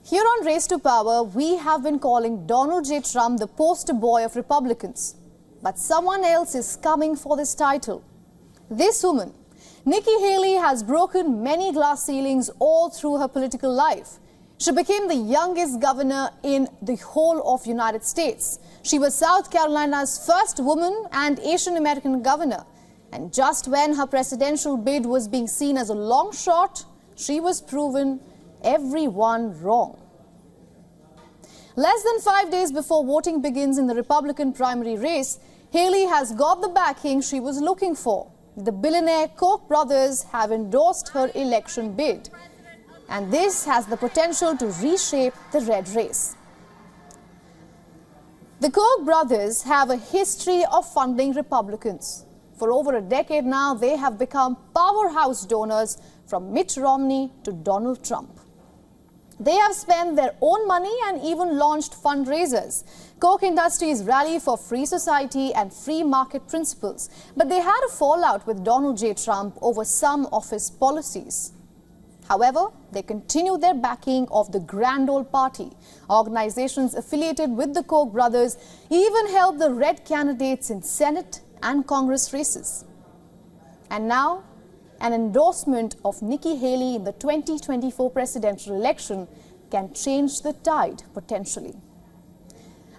Here on Race to Power, we have been calling Donald J. Trump the poster boy of Republicans. But someone else is coming for this title. This woman, Nikki Haley, has broken many glass ceilings all through her political life. She became the youngest governor in the whole of United States. She was South Carolina's first woman and Asian American governor. And just when her presidential bid was being seen as a long shot, she was proven everyone wrong. Less than 5 days before voting begins in the Republican primary race, Haley has got the backing she was looking for. The billionaire Koch brothers have endorsed her election bid. And this has the potential to reshape the red race. The Koch brothers have a history of funding Republicans. For over a decade now, they have become powerhouse donors from Mitt Romney to Donald Trump. They have spent their own money and even launched fundraisers. Koch Industries rally for free society and free market principles. But they had a fallout with Donald J. Trump over some of his policies. However, they continue their backing of the Grand Old Party. Organizations affiliated with the Koch brothers even helped the red candidates in Senate and Congress races. And now, an endorsement of Nikki Haley in the 2024 presidential election can change the tide potentially.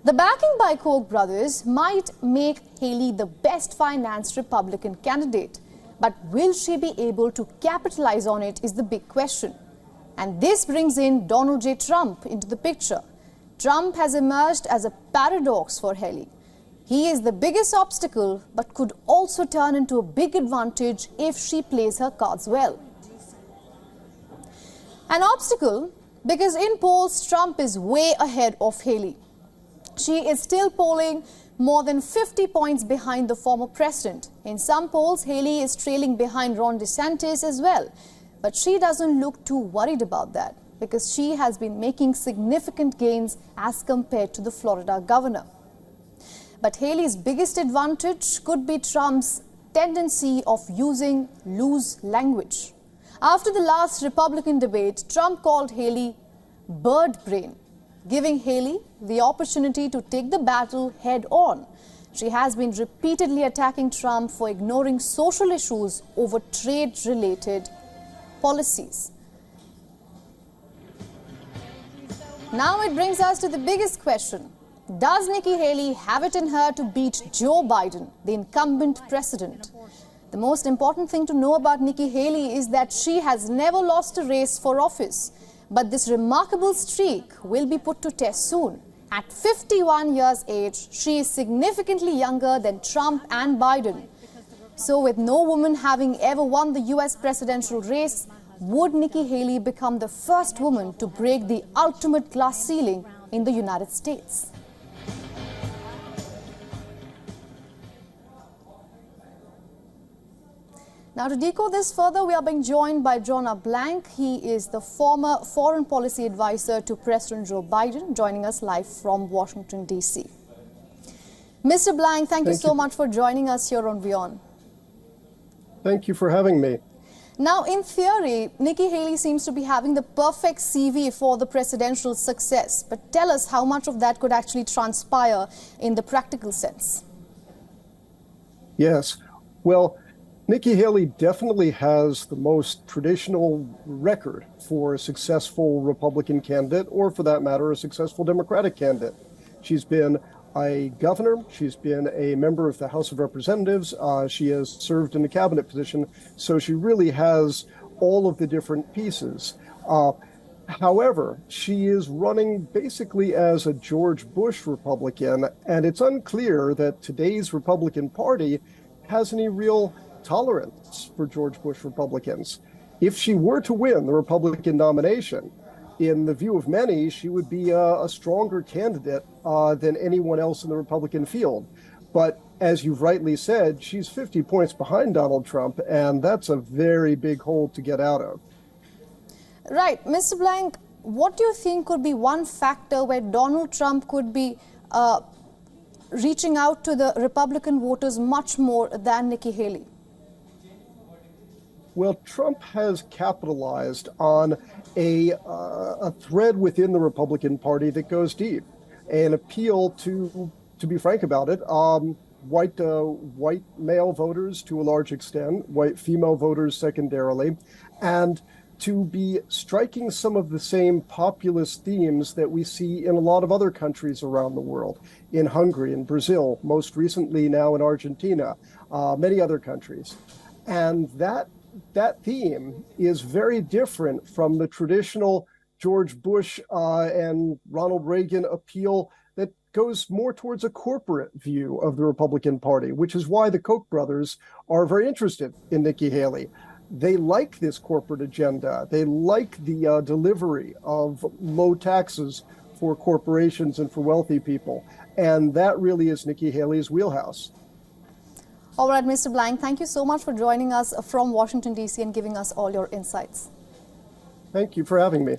The backing by Koch brothers might make Haley the best financed Republican candidate. But will she be able to capitalize on it is the big question. And this brings in Donald J. Trump into the picture. Trump has emerged as a paradox for Haley. He is the biggest obstacle, but could also turn into a big advantage if she plays her cards well. An obstacle because in polls, Trump is way ahead of Haley. She is still polling more than 50 points behind the former president. In some polls, Haley is trailing behind Ron DeSantis as well. But she doesn't look too worried about that because she has been making significant gains as compared to the Florida governor. But Haley's biggest advantage could be Trump's tendency of using loose language. After the last Republican debate, Trump called Haley bird brain, giving Haley the opportunity to take the battle head on. She has been repeatedly attacking Trump for ignoring social issues over trade-related policies. Now it brings us to the biggest question. Does Nikki Haley have it in her to beat Joe Biden, the incumbent president? The most important thing to know about Nikki Haley is that she has never lost a race for office. But this remarkable streak will be put to test soon. At 51 years age, she is significantly younger than Trump and Biden. So with no woman having ever won the US presidential race, would Nikki Haley become the first woman to break the ultimate glass ceiling in the United States? Now, to decode this further, we are being joined by Jonah Blank. He is the former foreign policy advisor to President Joe Biden, joining us live from Washington, D.C. Mr. Blank, thank you so much for joining us here on WION. Thank you for having me. Now, in theory, Nikki Haley seems to be having the perfect CV for the presidential success. But tell us how much of that could actually transpire in the practical sense. Yes. Well, Nikki Haley definitely has the most traditional record for a successful Republican candidate, or for that matter, a successful Democratic candidate. She's been a governor. She's been a member of the House of Representatives. She has served in a cabinet position. So she really has all of the different pieces. However, she is running basically as a George Bush Republican, and it's unclear that today's Republican Party has any real tolerance for George Bush Republicans. If she were to win the Republican nomination, in the view of many, she would be a stronger candidate than anyone else in the Republican field. But as you've rightly said, she's 50 points behind Donald Trump, and that's a very big hole to get out of. Right. Mr. Blank, what do you think could be one factor where Donald Trump could be reaching out to the Republican voters much more than Nikki Haley? Well, Trump has capitalized on a thread within the Republican Party that goes deep, an appeal to be frank about it, white male voters to a large extent, white female voters secondarily, and to be striking some of the same populist themes that we see in a lot of other countries around the world, in Hungary, in Brazil, most recently now in Argentina, many other countries. And that theme is very different from the traditional George Bush and Ronald Reagan appeal that goes more towards a corporate view of the Republican Party, which is why the Koch brothers are very interested in Nikki Haley. They like this corporate agenda. They like the delivery of low taxes for corporations and for wealthy people. And that really is Nikki Haley's wheelhouse. All right, Mr. Blank, thank you so much for joining us from Washington, D.C. and giving us all your insights. Thank you for having me.